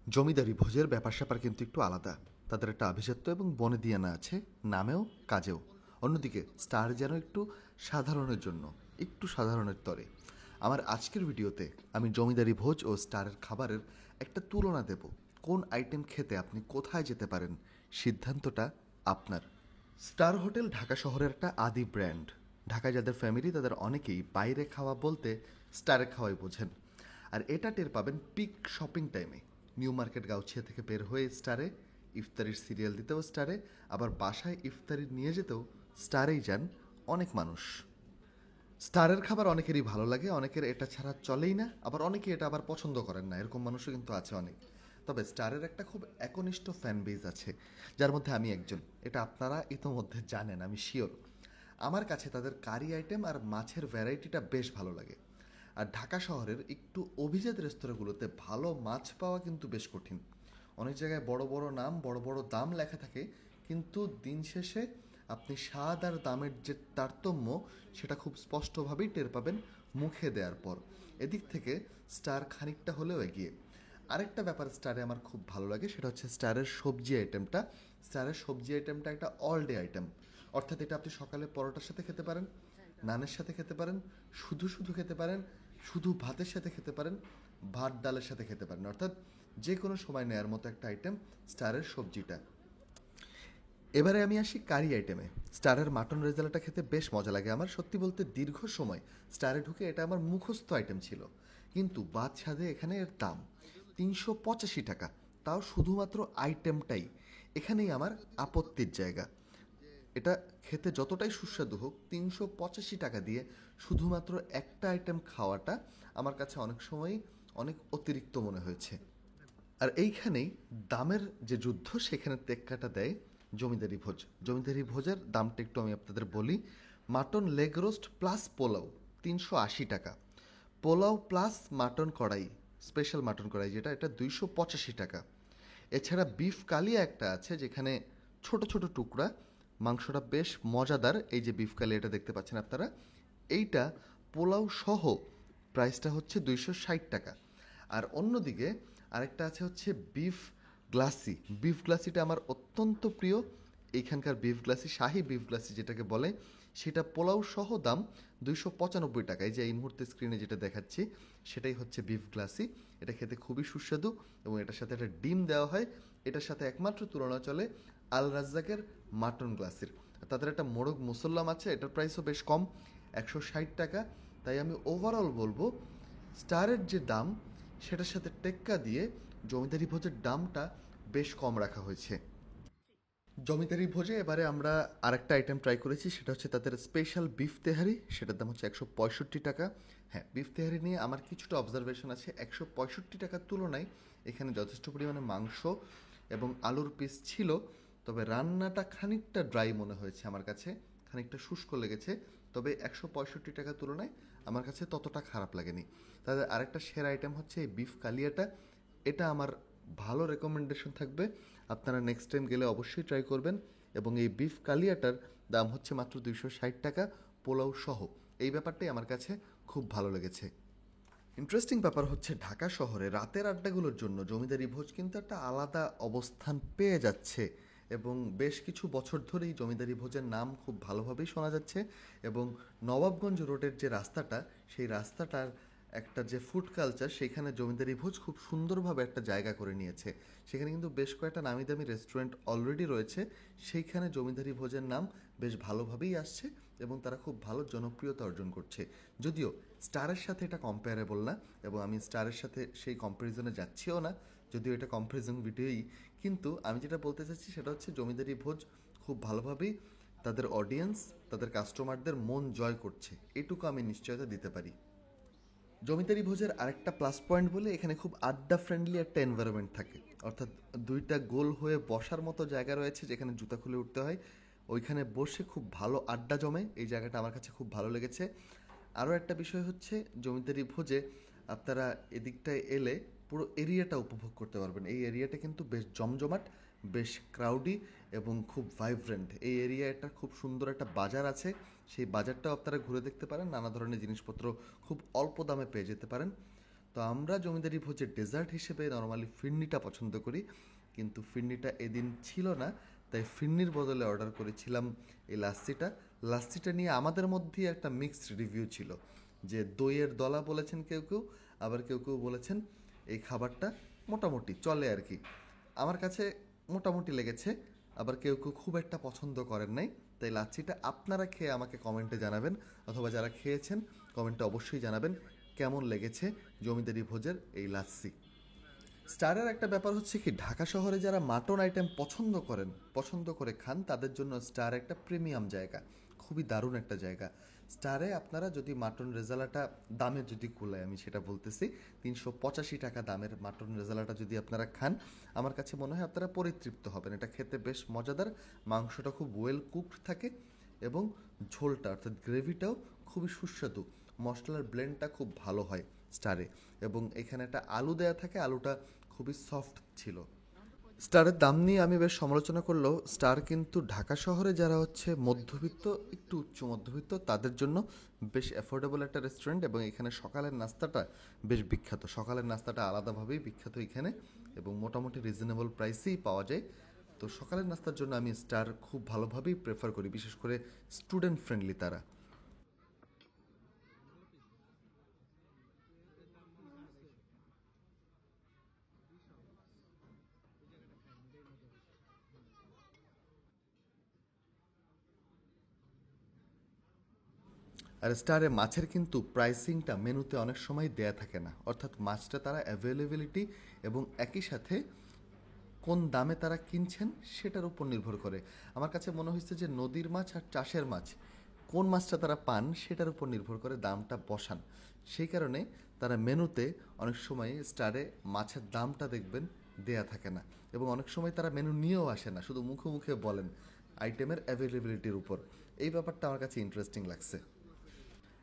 জমিদারি ভোজের ব্যাপার-স্যাপার কিন্তু একটু আলাদা। তাদের একটা আভিজাত্য এবং বনেদিয়ানা আছে, নামেও কাজেও। অন্যদিকে স্টার যেন একটু সাধারণের জন্য, একটু সাধারণের তরে। আমার আজকের ভিডিওতে আমি জমিদারি ভোজ ও স্টারের খাবারের একটা তুলনা দেব। কোন আইটেম খেতে আপনি কোথায় যেতে পারেন, সিদ্ধান্তটা আপনার। স্টার হোটেল ঢাকা শহরের একটা আদি ব্র্যান্ড। ঢাকায় যাদের ফ্যামিলি তাদের অনেকেই বাইরে খাওয়া বলতে স্টারে খাওয়াই বোঝেন। আর এটা টের পাবেন পিক শপিং টাইমে। নিউ মার্কেট গাউছিয়া থেকে বের হয়ে স্টারে, ইফতারির সিরিয়াল দিতেও স্টারে, আবার বাসায় ইফতারি নিয়ে যেতেও স্টারেই যান অনেক মানুষ। স্টারের খাবার অনেকেরই ভালো লাগে, অনেকের এটা ছাড়া চলেই না, আবার অনেকে এটা আবার পছন্দ করেন না, এরকম মানুষও কিন্তু আছে অনেক। তবে স্টারের একটা খুব একনিষ্ঠ ফ্যান বেজ আছে, যার মধ্যে আমি একজন। এটা আপনারা ইতোমধ্যে জানেন, আমি শিওর। আমার কাছে তাদের কারি আইটেম আর মাছের ভ্যারাইটিটা বেশ ভালো লাগে। আর ঢাকা শহরের একটু অভিজাত রেস্তোরাঁগুলোতে ভালো মাছ পাওয়া কিন্তু বেশ কঠিন। অনেক জায়গায় বড় বড় নাম, বড় বড় দাম লেখা থাকে, কিন্তু দিন শেষে আপনি স্বাদ আর দামের যে তারতম্য, সেটা খুব স্পষ্টভাবেই টের পাবেন মুখে দেওয়ার পর। এদিক থেকে স্টার খানিকটা হলেও এগিয়ে। আরেকটা ব্যাপার স্টারে আমার খুব ভালো লাগে, সেটা হচ্ছে স্টারের সবজি আইটেমটা। স্টারের সবজি আইটেমটা একটা অল ডে আইটেম। অর্থাৎ এটা আপনি সকালে পরোটার সাথে খেতে পারেন, নানের সাথে খেতে পারেন, শুধু শুধু খেতে পারেন, শুধু ভাতের সাথে খেতে পারেন, ভাত ডালের সাথে খেতে পারেন। অর্থাৎ যে কোনো সময় নেয়ার মতো একটা আইটেম স্টারের সবজিটা। এবারে আমি আসি কারি আইটেমে। স্টারের মাটন রেজালাটা খেতে বেশ মজা লাগে আমার। সত্যি বলতে দীর্ঘ সময় স্টারে ঢুকে এটা আমার মুখস্থ আইটেম ছিল, কিন্তু বাদ সাধে এখানে এর দাম ৩৮৫ টাকা। তাও শুধুমাত্র আইটেমটাই। এখানেই আমার আপত্তির জায়গা। এটা খেতে যতটাই সুস্বাদু হোক, ৩৮৫ টাকা দিয়ে শুধুমাত্র একটা আইটেম খাওয়াটা আমার কাছে অনেক সময়ই অনেক অতিরিক্ত মনে হয়েছে। আর এইখানেই দামের যে যুদ্ধ, সেখানে টেক্কাটা দেয় জমিদারি ভোজ। জমিদারি ভোজের দামটা একটু আমি আপনাদের বলি। Mutton leg roast plus pulao ৩৮০ টাকা। পোলাও প্লাস মাটন কড়াই, স্পেশাল মাটন কড়াই যেটা, এটা ২৮৫ টাকা। এছাড়া বিফ কালিয়া একটা আছে, যেখানে ছোট ছোট টুকরা, মাংসটা বেশ মজাদার। এই যে বিফ কালিয়া, এটা দেখতে পাচ্ছেন আপনারা, এইটা পোলাও সহ প্রাইসটা হচ্ছে ২৬০ টাকা। আর অন্যদিকে আরেকটা আছে হচ্ছে বিফ গ্লাসি। বিফ গ্লাসিটা আমার অত্যন্ত প্রিয়। এইখানকার বিফ গ্লাসি, শাহি বিফ গ্লাসি যেটাকে বলে, সেটা পোলাও সহ দাম ২৯৫ টাকা। এই যে এই মুহূর্তে স্ক্রিনে যেটা দেখাচ্ছি, সেটাই হচ্ছে বিফ গ্লাসি। এটা খেতে খুবই সুস্বাদু এবং এটার সাথে একটা ডিম দেওয়া হয়। এটার সাথে একমাত্র তুলনা চলে আল রাজ্জাকের মাটন গ্লাসির। তাদের একটা মোরগ মুসল্লাম আছে, এটার প্রাইসও বেশ কম, ১৬০ টাকা। তাই আমি ওভারঅল বলবো স্টারের যে দাম, সেটার সাথে টেক্কা দিয়ে জমিদারি ভোজের দামটা বেশ কম রাখা হয়েছে। জমিদারি ভোজে এবারে আমরা আরেকটা আইটেম ট্রাই করেছি, সেটা হচ্ছে তাদের স্পেশাল বিফ তেহারি। সেটার দাম হচ্ছে ১৬৫ টাকা। হ্যাঁ, বিফ তেহারি নিয়ে আমার কিছুটা অবজারভেশন আছে। ১৬৫ টাকার তুলনায় এখানে যথেষ্ট পরিমাণে মাংস এবং আলুর পিস ছিল, তবে রান্নাটা খানিকটা ড্রাই মনে হয়েছে আমার কাছে, খানিকটা শুষ্ক লেগেছে। তবে ১৬৫ টাকার তুলনায় আমার কাছে ততটা খারাপ লাগেনি। তাদের আরেকটা সেরা আইটেম হচ্ছে এই বিফ কালিয়াটা। এটা আমার ভালো রেকমেন্ডেশন থাকবে, আপনারা নেক্সট টাইম গেলে অবশ্যই ট্রাই করবেন। এবং এই বিফ কালিয়াটার দাম হচ্ছে মাত্র ২৬০ টাকা, পোলাও সহ। এই ব্যাপারটাই আমার কাছে খুব ভালো লেগেছে। ইন্টারেস্টিং ব্যাপার হচ্ছে, ঢাকা শহরে রাতের আড্ডাগুলোর জন্য জমিদারি ভোজ কিন্তু একটা আলাদা অবস্থান পেয়ে যাচ্ছে, এবং বেশ কিছু বছর ধরেই জমিদারি ভোজের নাম খুব ভালোভাবেই শোনা যাচ্ছে। এবং নবাবগঞ্জ রোডের যে রাস্তাটা, সেই রাস্তাটার একটা যে ফুড কালচার, সেখানে জমিদারি ভোজ খুব সুন্দরভাবে একটা জায়গা করে নিয়েছে। সেখানে কিন্তু বেশ কয়েকটা নামি দামি রেস্টুরেন্ট অলরেডি রয়েছে। সেইখানে জমিদারি ভোজের নাম বেশ ভালোভাবেই আসছে এবং তারা খুব ভালো জনপ্রিয়তা অর্জন করছে। যদিও স্টারের সাথে এটা কম্পেয়ারেবল না, এবং আমি স্টারের সাথে সেই কম্প্যারিজনে যাচ্ছিও না, যদিও এটা কম্প্যারিজন ভিডিওই। কিন্তু আমি যেটা বলতে চাচ্ছি সেটা হচ্ছে জমিদারি ভোজ খুব ভালোভাবেই তাদের অডিয়েন্স, তাদের কাস্টমারদের মন জয় করছে, এটুকু আমি নিশ্চয়তা দিতে পারি। জমিদারি ভোজের আরেকটা প্লাস পয়েন্ট বলে, এখানে খুব আড্ডা ফ্রেন্ডলি একটা এনভায়রনমেন্ট থাকে। অর্থাৎ দুইটা গোল হয়ে বসার মতো জায়গা রয়েছে, যেখানে জুতা খুলে উঠতে হয়। ওইখানে বসে খুব ভালো আড্ডা জমে। এই জায়গাটা আমার কাছে খুব ভালো লেগেছে। আরও একটা বিষয় হচ্ছে, জমিদারি ভোজে আপনারা এদিকটায় এলে পুরো এরিয়াটা উপভোগ করতে পারবেন। এই এরিয়াটা কিন্তু বেশ জমজমাট, বেশ ক্রাউডি এবং খুব ভাইব্রেন্ট। এই এরিয়াটা খুব সুন্দর একটা বাজার আছে, সেই বাজারটাও আপনারা ঘুরে দেখতে পারেন। নানা ধরনের জিনিসপত্র খুব অল্প দামে পেয়ে যেতে পারেন। তো আমরা জমিদারি ভোজের ডেজার্ট হিসেবে নর্মালি ফিরনিটা পছন্দ করি, কিন্তু ফিরনিটা এদিন ছিল না, তাই ফিরনির বদলে অর্ডার করেছিলাম এই লাচ্ছিটা। লাচ্ছিটা নিয়ে আমাদের মধ্যেই একটা মিক্সড রিভিউ ছিল, যে দইয়ের দলা বলেছেন কেউ কেউ, আবার কেউ কেউ বলেছেন এই খাবারটা মোটামুটি চলে আর কি। আমার কাছে মোটামুটি লেগেছে, আবার কেউ কেউ খুব একটা পছন্দ করেন নাই। তাই লাচ্ছিটা আপনারা খেয়ে আমাকে কমেন্টে জানাবেন, অথবা যারা খেয়েছেন কমেন্টে অবশ্যই জানাবেন কেমন লেগেছে জমিদারি ভোজের এই লাচ্ছি। স্টারের একটা ব্যাপার হচ্ছে কি, ঢাকা শহরে যারা মাটন আইটেম পছন্দ করে খান, তাদের জন্য স্টার একটা প্রিমিয়াম জায়গা, খুবই দারুণ একটা জায়গা। স্টারে আপনারা যদি মাটন রেজালাটা দামে যদি কুলায়, আমি সেটা বলতেছি, 385 টাকা দামের মাটন রেজালাটা যদি আপনারা খান, আমার কাছে মনে হয় আপনারা পরিতৃপ্ত হবেন। এটা খেতে বেশ মজাদার, মাংসটা খুব ওয়েল কুকড থাকে এবং ঝোলটা অর্থাৎ গ্রেভিটাও খুবই সুস্বাদু, মশলার ব্লেন্ডটা খুব ভালো হয় স্টারে, এবং এখানে একটা আলু দেয়া থাকে, আলুটা খুবই সফট ছিল। স্টারের দাম নিয়ে আমি বেশ সমালোচনা করলেও স্টার কিন্তু ঢাকা শহরে যারা হচ্ছে মধ্যবিত্ত, একটু উচ্চ মধ্যবিত্ত, তাদের জন্য বেশ অ্যাফোর্ডেবল একটা রেস্টুরেন্ট, এবং এখানে সকালের নাস্তাটা বেশ বিখ্যাত। সকালের নাস্তাটা আলাদাভাবেই বিখ্যাত এখানে, এবং মোটামুটি রিজনেবল প্রাইসেই পাওয়া যায়। তো সকালের নাস্তার জন্য আমি স্টার খুব ভালোভাবেই প্রেফার করি, বিশেষ করে স্টুডেন্ট ফ্রেন্ডলি তারা। আর স্টারে মাছের কিন্তু প্রাইসিংটা মেনুতে অনেক সময় দেয়া থাকে না, অর্থাৎ মাছটা তারা অ্যাভেলেবিলিটি এবং একই সাথে কোন দামে তারা কিনছেন সেটার উপর নির্ভর করে। আমার কাছে মনে হয়েছে যে নদীর মাছ আর চাষের মাছ কোন মাছটা তারা পান সেটার উপর নির্ভর করে দামটা বসান। সেই কারণে তারা মেনুতে অনেক সময় স্টারে মাছের দামটা দেখবেন দেয়া থাকে না, এবং অনেক সময় তারা মেনু নিয়েও আসে না, শুধু মুখে মুখে বলেন আইটেমের অ্যাভেলেবিলিটির উপর। এই ব্যাপারটা আমার কাছে ইন্টারেস্টিং লাগছে।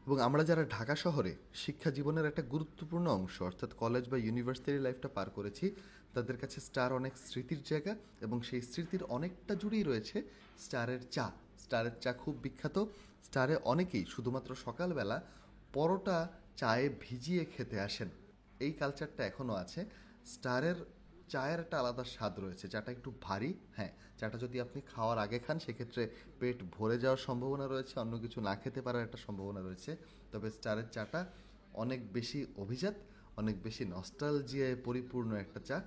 এবং আমরা যারা ঢাকা শহরে শিক্ষা জীবনের একটা গুরুত্বপূর্ণ অংশ অর্থাৎ কলেজ বা ইউনিভার্সিটি লাইফটা পার করেছি, তাদের কাছে স্টার অনেক স্মৃতির জায়গা, এবং সেই স্মৃতির অনেকটা জুড়েই রয়েছে স্টারের চা। স্টারের চা খুব বিখ্যাত। স্টারে অনেকেই শুধুমাত্র সকালবেলা পরোটা চায়ে ভিজিয়ে খেতে আসেন, এই কালচারটা এখনও আছে। স্টারের চায়ের একটা আলাদা স্বাদ রয়েছে, চাটা একটু ভারী, হ্যাঁ, চাটা যদি আপনি খাওয়ার আগে খান সেক্ষেত্রে পেট ভরে যাওয়ার সম্ভাবনা রয়েছে, অন্য কিছু না খেতে পারার একটা সম্ভাবনা রয়েছে। তবে স্টারের চাটা অনেক বেশি অভিজাত, অনেক বেশি নস্টালজিয়ায় পরিপূর্ণ একটা চা।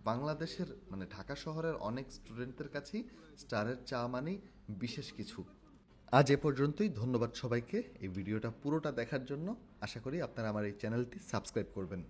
বাংলাদেশের মানে ঢাকা শহরের অনেক স্টুডেন্টদের কাছেই স্টারের চা মানেই বিশেষ কিছু। আজ এ পর্যন্তই। ধন্যবাদ সবাইকে এই ভিডিওটা পুরোটা দেখার জন্য। আশা করি আপনারা আমার এই চ্যানেলটি সাবস্ক্রাইব করবেন।